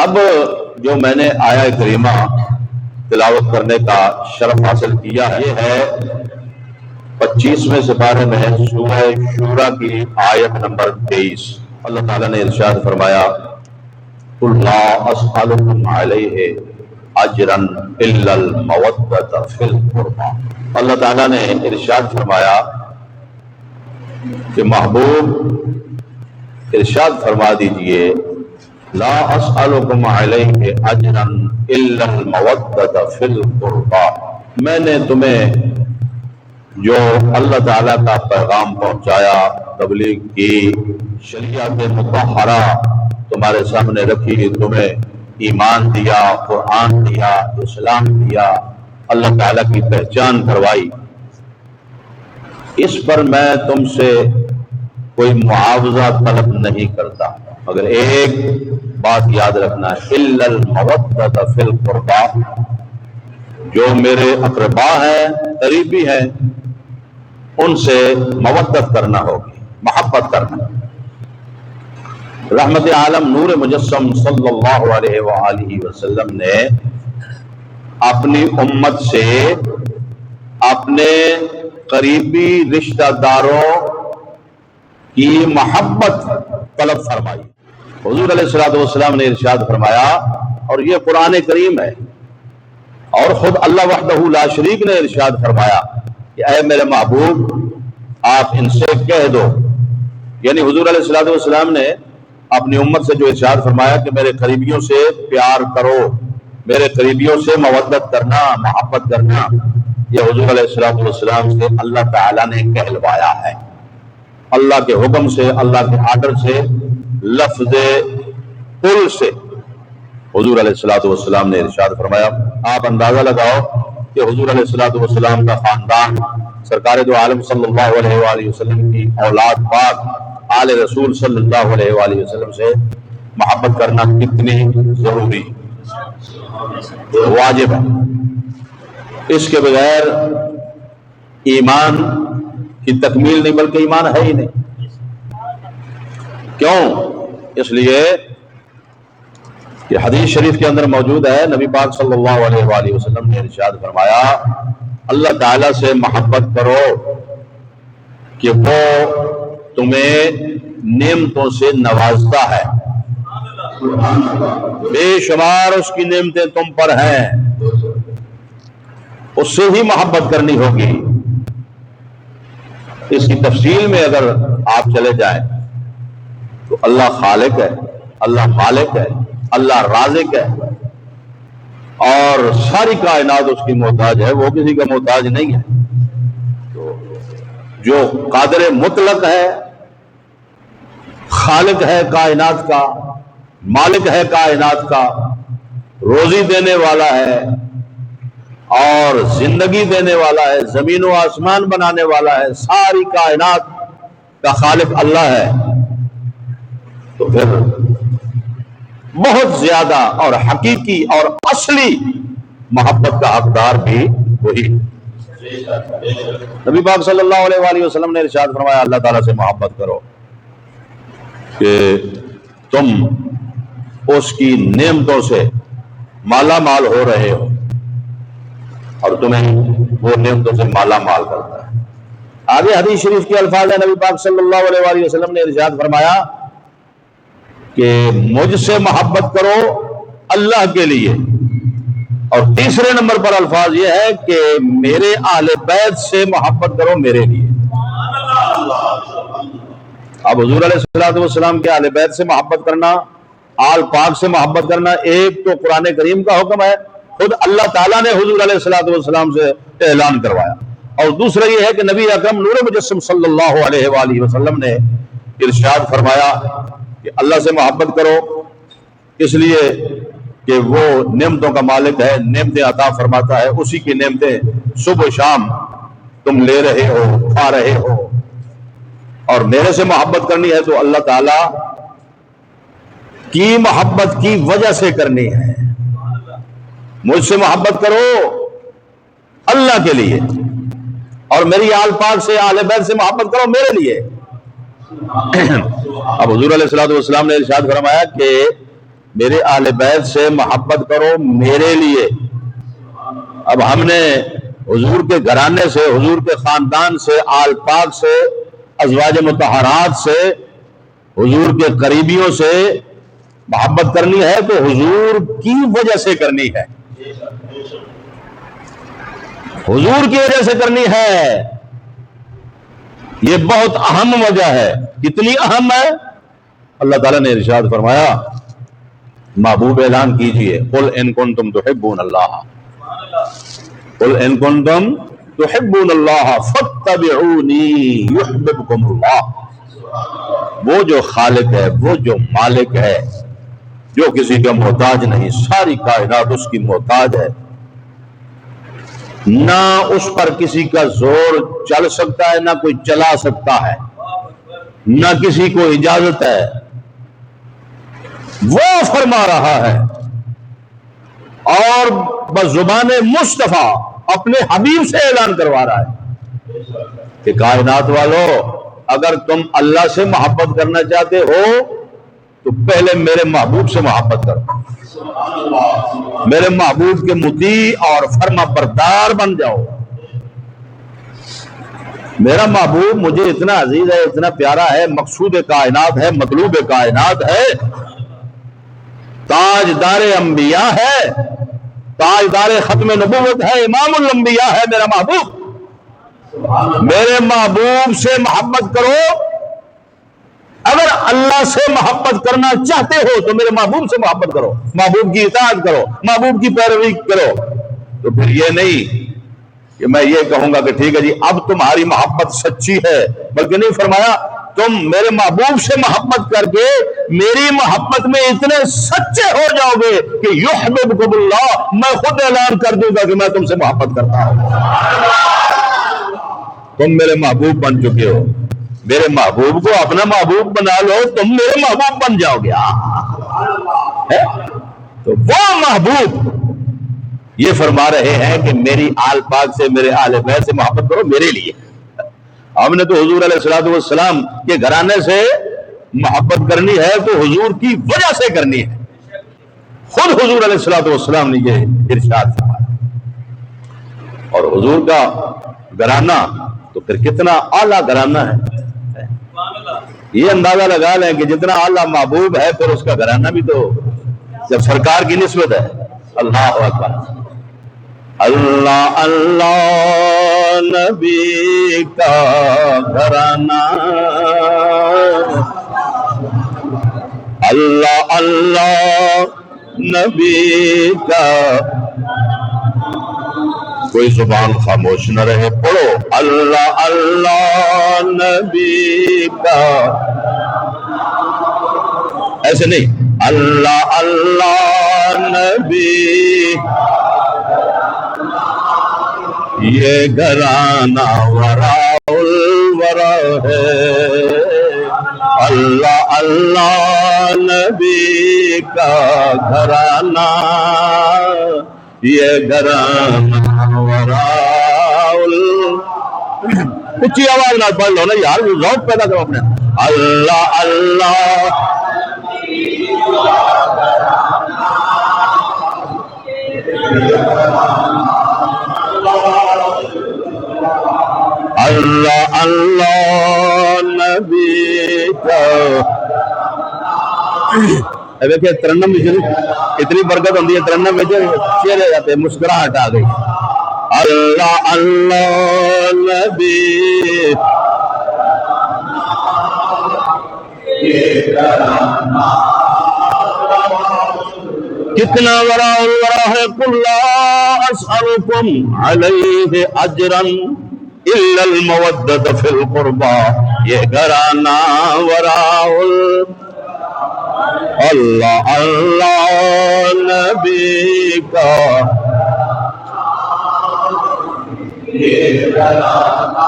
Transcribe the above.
اب جو میں نے آیا کریمہ تلاوت کرنے کا شرف حاصل کیا یہ ہے 25ویں سپارے میں سورہ شورا کی آیت نمبر 23۔ اللہ تعالیٰ نے ارشاد فرمایا قُلْ لَا أَسْأَلُكُمْ عَلَيْهِ أَجْرًا إِلَّا الْمَوَدَّةَ فِي الْقُرْبَى۔ اللہ تعالیٰ نے ارشاد فرمایا کہ محبوب ارشاد فرما دیجئے لا اسألکم علیہ اجرا الا المودۃ فی القربى، میں نے تمہیں جو اللہ تعالیٰ کا پیغام پہنچایا، تبلیغ کی، شریعت مطہرہ تمہارے سامنے رکھی، تمہیں ایمان دیا، قرآن دیا، اسلام دیا، اللہ تعالیٰ کی پہچان کروائی، اس پر میں تم سے کوئی معاوضہ طلب نہیں کرتا، مگر ایک بات یاد رکھنا ہے الا المودۃ فی القربى، جو میرے اقربا ہیں، قریبی ہیں، ان سے مودت کرنا ہوگی، محبت کرنا۔ رحمت عالم نور مجسم صلی اللہ علیہ وآلہ وسلم نے اپنی امت سے اپنے قریبی رشتہ داروں کی محبت طلب فرمائی۔ حضور علیہ السلام نے ارشاد فرمایا، اور یہ قرآن کریم ہے، اور خود اللہ وحدہ لا شریک نے ارشاد فرمایا کہ اے میرے محبوب آپ ان سے کہہ دو، یعنی حضور علیہ السلام نے اپنی امت سے جو ارشاد فرمایا کہ میرے قریبیوں سے پیار کرو، میرے قریبیوں سے مودت کرنا، محبت کرنا، یہ حضور علیہ السلام سے اللہ تعالیٰ نے کہلوایا ہے، اللہ کے حکم سے، اللہ کے آرڈر سے، لفظ قل سے حضور علیہ السلام نے ارشاد فرمایا۔ آپ اندازہ لگاؤ کہ حضور علیہ السلام کا خاندان، سرکار دو عالم صلی اللہ علیہ وآلہ وسلم کی اولاد پاک آل رسول صلی اللہ علیہ وآلہ وسلم سے محبت کرنا کتنی ضروری، واجب ہے۔ اس کے بغیر ایمان کی تکمیل نہیں، بلکہ ایمان ہے ہی نہیں۔ کیوں؟ اس لیے کہ حدیث شریف کے اندر موجود ہے، نبی پاک صلی اللہ علیہ وآلہ وسلم نے ارشاد فرمایا اللہ تعالیٰ سے محبت کرو کہ وہ تمہیں نعمتوں سے نوازتا ہے، بے شمار اس کی نعمتیں تم پر ہیں، اس سے ہی محبت کرنی ہوگی۔ اس کی تفصیل میں اگر آپ چلے جائیں تو اللہ خالق ہے، اللہ مالک ہے، اللہ رازق ہے، اور ساری کائنات اس کی محتاج ہے، وہ کسی کا محتاج نہیں ہے۔ تو جو قادر مطلق ہے، خالق ہے کائنات کا، مالک ہے کائنات کا، روزی دینے والا ہے اور زندگی دینے والا ہے، زمین و آسمان بنانے والا ہے، ساری کائنات کا خالق اللہ ہے، تو پھر بہت زیادہ اور حقیقی اور اصلی محبت کا حقدار بھی وہی۔ نبی پاک صلی اللہ علیہ وآلہ وسلم نے ارشاد فرمایا اللہ تعالیٰ سے محبت کرو کہ تم اس کی نعمتوں سے مالا مال ہو رہے ہو، اور تمہیں وہ نعمتوں سے مالا مال کرتا ہے۔ آگے حدیث شریف کے الفاظ ہیں، نبی پاک صلی اللہ علیہ وآلہ وسلم نے ارشاد فرمایا کہ مجھ سے محبت کرو اللہ کے لیے، اور تیسرے نمبر پر الفاظ یہ ہے کہ میرے اہل بیت سے محبت کرو میرے لیے۔ اب حضور علیہ السلام کے اہل بیت سے محبت کرنا، آل پاک سے محبت کرنا، ایک تو قرآن کریم کا حکم ہے، خود اللہ تعالیٰ نے حضور علیہ السلام سے اعلان کروایا، اور دوسرا یہ ہے کہ نبی اکرم نور مجسم صلی اللہ علیہ وآلہ وسلم نے ارشاد فرمایا کہ اللہ سے محبت کرو اس لیے کہ وہ نعمتوں کا مالک ہے، نعمتیں عطا فرماتا ہے، اسی کی نعمتیں صبح و شام تم لے رہے ہو، کھا رہے ہو، اور میرے سے محبت کرنی ہے تو اللہ تعالیٰ کی محبت کی وجہ سے کرنی ہے۔ مجھ سے محبت کرو اللہ کے لیے، اور میری آل پاک سے، آل بیت سے محبت کرو میرے لیے۔ اب حضور علیہ السلام نے ارشاد فرمایا کہ میرے اہل بیت سے محبت کرو میرے لیے۔ اب ہم نے حضور کے گھرانے سے، حضور کے خاندان سے، آل پاک سے، ازواج مطہرات سے، حضور کے قریبیوں سے محبت کرنی ہے تو حضور کی وجہ سے کرنی ہے، حضور کی وجہ سے کرنی ہے۔ یہ بہت اہم وجہ ہے۔ کتنی اہم ہے؟ اللہ تعالیٰ نے ارشاد فرمایا، محبوب اعلان کیجئے، قل ان کنتم تحبون اللہ، قل ان کنتم تحبون اللہ فاتبعونی یحببکم اللہ۔ وہ جو خالق ہے، وہ جو مالک ہے، جو کسی کا محتاج نہیں، ساری کائنات اس کی محتاج ہے، نہ اس پر کسی کا زور چل سکتا ہے، نہ کوئی چلا سکتا ہے، نہ کسی کو اجازت ہے۔ وہ فرما رہا ہے اور بزبان مصطفیٰ اپنے حبیب سے اعلان کروا رہا ہے کہ کائنات والو، اگر تم اللہ سے محبت کرنا چاہتے ہو تو پہلے میرے محبوب سے محبت کرو، میرے محبوب کے مطیع اور فرما بردار بن جاؤ۔ میرا محبوب مجھے اتنا عزیز ہے، اتنا پیارا ہے، مقصود کائنات ہے، مطلوب کائنات ہے، تاجدار انبیاء ہے، تاجدار ختم نبوت ہے، امام الانبیاء ہے میرا محبوب۔ میرے محبوب سے محبت کرو۔ اگر اللہ سے محبت کرنا چاہتے ہو تو میرے محبوب سے محبت کرو، محبوب کی اطاعت کرو، محبوب کی پیروی کرو۔ تو پھر یہ نہیں کہ میں یہ کہوں گا کہ ٹھیک ہے جی اب تمہاری محبت سچی ہے، بلکہ نہیں، فرمایا تم میرے محبوب سے محبت کر کے میری محبت میں اتنے سچے ہو جاؤ گے کہ یحببکم اللہ، میں خود اعلان کر دوں گا کہ میں تم سے محبت کرتا ہوں۔ تم میرے محبوب بن چکے ہو، میرے محبوب کو اپنا محبوب بنا لو، تم میرے محبوب بن جاؤ گے۔ تو وہ محبوب یہ فرما رہے ہیں کہ میری آل پاک سے، میرے آل بیت سے محبت کرو میرے لیے۔ ہم نے تو حضور علیہ الصلوۃ والسلام کے گھرانے سے محبت کرنی ہے تو حضور کی وجہ سے کرنی ہے۔ خود حضور علیہ الصلوۃ والسلام نے یہ ارشاد فرمایا، اور حضور کا گھرانہ تو پھر کتنا اعلیٰ گھرانہ ہے۔ یہ اندازہ لگا لیں کہ جتنا اعلیٰ محبوب ہے پھر اس کا گھرانہ بھی تو جب سرکار کی نسبت ہے۔ اللہ اکبر، اللہ اللہ نبی کا گھرانہ، اللہ اللہ نبی کا، کوئی زبان خاموش نہ رہے، پڑھو اللہ اللہ نبی کا، ایسے نہیں، اللہ اللہ نبی، یہ گھرانہ وراء الورا ہے، اللہ اللہ نبی کا گھرانہ، یہ گھرانہ وراء اونچی آواز نہ پڑھ لو نا یار، ذوق پیدا کرو اپنے۔ اللہ اللہ اللہ اللہ نبی کا، دیکھیں ترنم میں اتنی برکت ہوتی ہے، ترنم میں چہرے جاتے، مسکراہٹ آ گئی۔ اللہ اللہ نبی، کتنا وراء الورا ہے، قل لا اسألکم علیہ اجرا الا المودۃ فی القربى، یہ گھرانہ وراء اللہ اللہ نبی کا، یہ گھرانہ